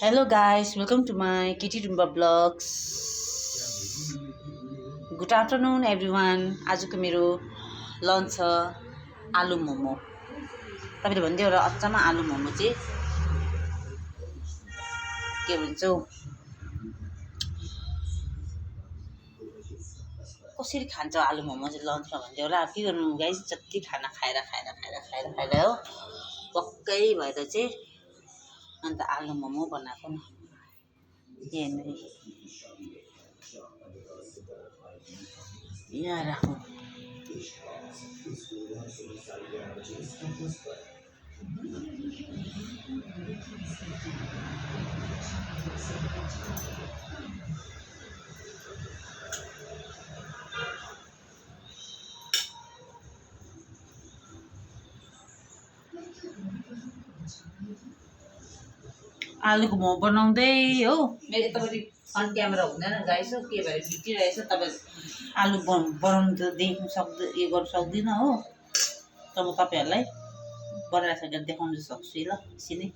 Hello guys, welcome to my Kitty Dumba Vlogs. Good afternoon everyone. आजको मेरो lunch छ आलु मोमो। तपाईले भन्दै होला अच्चामा आलु मोमो चाहिँ के भन्छ कसरी खान्छ आलु मोमो चाहिँ लन्चमा भन्दै होला। के गर्नु गाइस, जति खाना खाएर हो पक्कै भएर चाहिँ अन्त आलु मोमो बनाएको नि। हेर्नु यहाँ राखौँ। आलुको मोमो बनाउँदै हो। मेरो यतापट्टि अन क्यामेरा हुँदैन गाइस, हो के भएर खिचिरहेछ। तपाईँ आलु बनाउनु त देख्नु सक्दै यो गर्नु सक्दिनँ हो, त म तपाईँहरूलाई बनाएर देखाउनु सक्छु ल। यसरी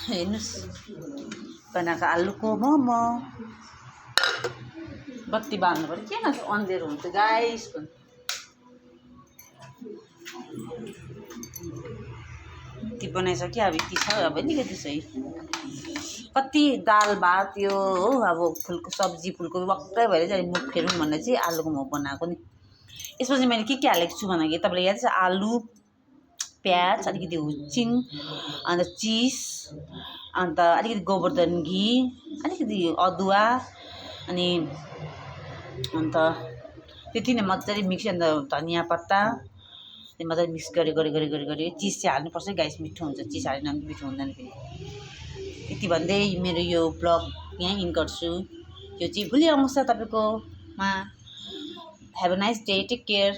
हेर्नुहोस् बनाएको आलुको मोमो। बत्ती बाल्नु पर्यो, किन अँध्यारो हुन्छ गाइस। यति बनाइसक्यो, अब यति छ, अब अलिकति छ है। कति दाल भात यो हो, अब फुलको सब्जी फुलकोपी वक्कै भएर चाहिँ मुख फेरौँ भनेर चाहिँ आलुको मोमो बनाएको नि। यसमा चाहिँ मैले के हालेको छु भन्दाखेरि तपाईँलाई याद छ, आलु प्याज अलिकति हुचिङ अन्त चिज अन्त अलिकति गोवर्धन घी अलिकति अदुवा अनि अन्त त्यति नै मजाले मिक्स, अन्त धनियाँ पत्ता त्यो मजाले मिक्स गरे चिज चाहिँ हाल्नुपर्छ गाइस, मिठो हुन्छ। चिज हालेन भने मिठो हुँदैन फेरि। यति भन्दै मेरो यो ब्लग यहीँ इन गर्छु। यो चाहिँ भोलि आउँछ तपाईँकोमा। Have a nice day, take care.